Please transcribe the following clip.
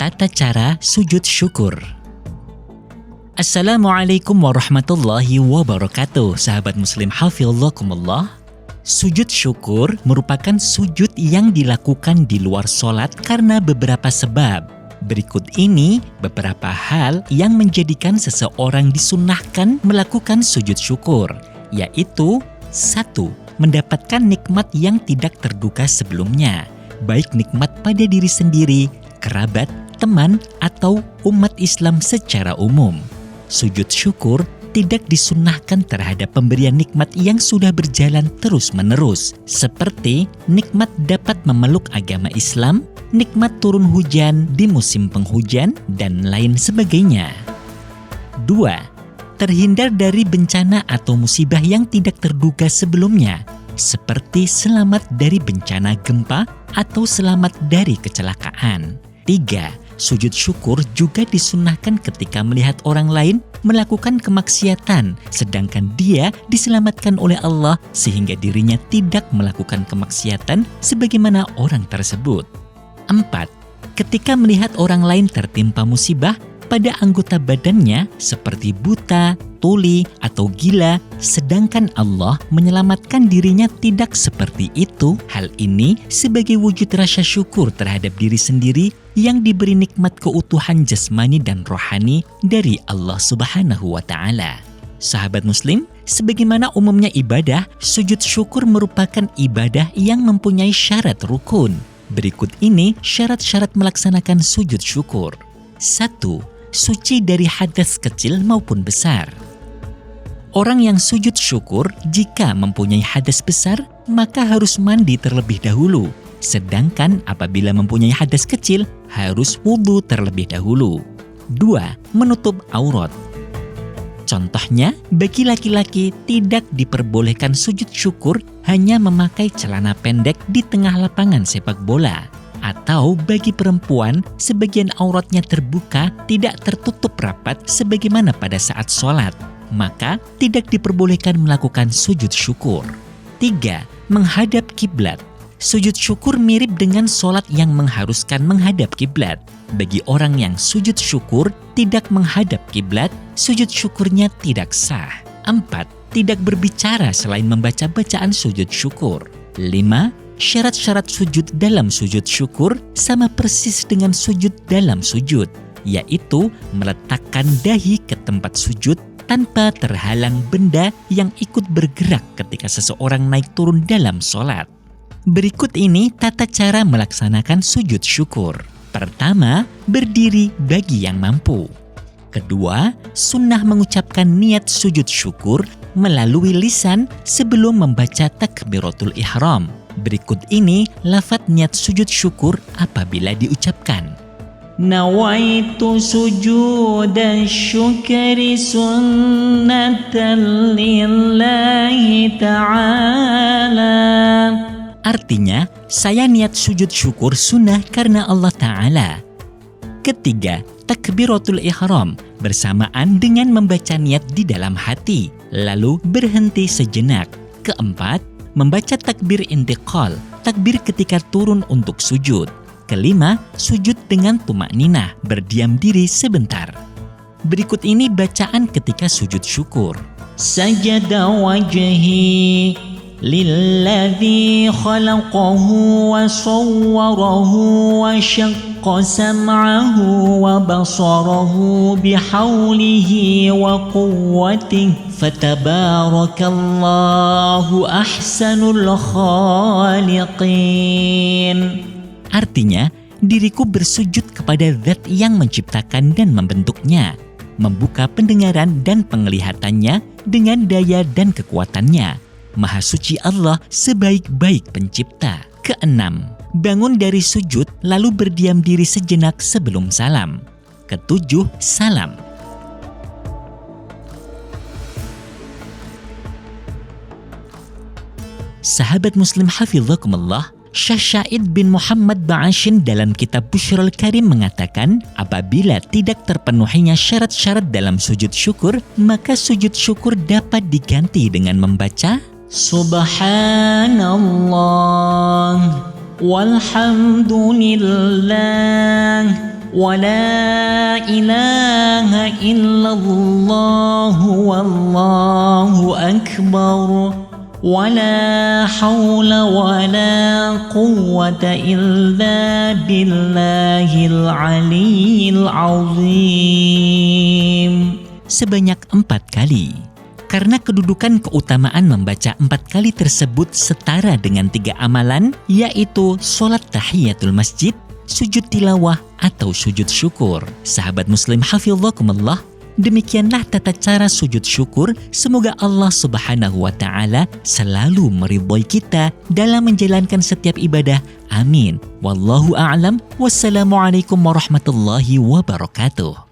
Tata cara sujud syukur. Assalamualaikum warahmatullahi wabarakatuh. Sahabat muslim hafizakumullah. Sujud syukur merupakan sujud yang dilakukan di luar sholat karena beberapa sebab. Berikut ini beberapa hal yang menjadikan seseorang disunnahkan melakukan sujud syukur, yaitu 1. Mendapatkan nikmat yang tidak terduga sebelumnya, baik nikmat pada diri sendiri, kerabat, teman, atau umat Islam secara umum. Sujud syukur tidak disunnahkan terhadap pemberian nikmat yang sudah berjalan terus-menerus, seperti nikmat dapat memeluk agama Islam, nikmat turun hujan di musim penghujan, dan lain sebagainya. 2. Terhindar dari bencana atau musibah yang tidak terduga sebelumnya, seperti selamat dari bencana gempa atau selamat dari kecelakaan. 3. Sujud syukur juga disunnahkan ketika melihat orang lain melakukan kemaksiatan, sedangkan dia diselamatkan oleh Allah sehingga dirinya tidak melakukan kemaksiatan sebagaimana orang tersebut. 4. Ketika melihat orang lain tertimpa musibah pada anggota badannya seperti buta, tuli, atau gila, sedangkan Allah menyelamatkan dirinya tidak seperti itu, hal ini sebagai wujud rasa syukur terhadap diri sendiri yang diberi nikmat keutuhan jasmani dan rohani dari Allah Subhanahu wa Ta'ala. Sahabat muslim, sebagaimana umumnya ibadah, sujud syukur merupakan ibadah yang mempunyai syarat rukun. Berikut ini syarat-syarat melaksanakan sujud syukur. 1. Suci dari hadas kecil maupun besar. Orang yang sujud syukur jika mempunyai hadas besar, maka harus mandi terlebih dahulu. Sedangkan apabila mempunyai hadas kecil, harus wudhu terlebih dahulu. 2. Menutup aurat. Contohnya, bagi laki-laki tidak diperbolehkan sujud syukur hanya memakai celana pendek di tengah lapangan sepak bola. Atau bagi perempuan, sebagian auratnya terbuka tidak tertutup rapat sebagaimana pada saat sholat. Maka tidak diperbolehkan melakukan sujud syukur. 3. Menghadap kiblat. Sujud syukur mirip dengan sholat yang mengharuskan menghadap kiblat. Bagi orang yang sujud syukur tidak menghadap kiblat, sujud syukurnya tidak sah. 4. Tidak berbicara selain membaca bacaan sujud syukur. 5. Syarat-syarat sujud dalam sujud syukur sama persis dengan sujud dalam sujud, yaitu meletakkan dahi ke tempat sujud tanpa terhalang benda yang ikut bergerak ketika seseorang naik turun dalam sholat. Berikut ini tata cara melaksanakan sujud syukur. Pertama, berdiri bagi yang mampu. Kedua, sunnah mengucapkan niat sujud syukur melalui lisan sebelum membaca takbiratul ihram. Berikut ini lafaz niat sujud syukur apabila diucapkan. Nawaitu sujuda syukri sunnatan lillahi ta'ala. Artinya, saya niat sujud syukur sunnah karena Allah Ta'ala. Ketiga, takbiratul ihram bersamaan dengan membaca niat di dalam hati, lalu berhenti sejenak. Keempat, membaca takbir intiqal, takbir ketika turun untuk sujud. Kelima, sujud dengan tumakninah, berdiam diri sebentar. Berikut ini bacaan ketika sujud syukur. Sajada wajhi lilladzi khalaqahu wa sawwarahu wa syaqqa sam'ahu wa basarahu bihaulihi wa quwwatihi fatabarakallahu ahsanul khaliqin. Artinya, diriku bersujud kepada Zat yang menciptakan dan membentuknya, membuka pendengaran dan penglihatannya dengan daya dan kekuatannya. Maha suci Allah sebaik-baik pencipta. Keenam, bangun dari sujud lalu berdiam diri sejenak sebelum salam. Ketujuh, salam. Sahabat muslim hafizakumullah, Syekh Syaid bin Muhammad Ba'ashin dalam kitab Bushrul Karim mengatakan, apabila tidak terpenuhinya syarat-syarat dalam sujud syukur, maka sujud syukur dapat diganti dengan membaca Subhanallah walhamdulillah ولا إله إلا الله والله أكبر ولا حول ولا قوة إلا بالله العلي العظيم. Sebanyak 4 kali. Karena kedudukan keutamaan membaca 4 kali tersebut setara dengan 3 amalan, yaitu sholat tahiyatul masjid, sujud tilawah, atau sujud syukur. Sahabat muslim hafizakumullah, demikianlah tata cara sujud syukur. Semoga Allah Subhanahu wa Ta'ala selalu meridhai kita dalam menjalankan setiap ibadah. Amin. Wallahu a'lam. Wassalamualaikum warahmatullahi wabarakatuh.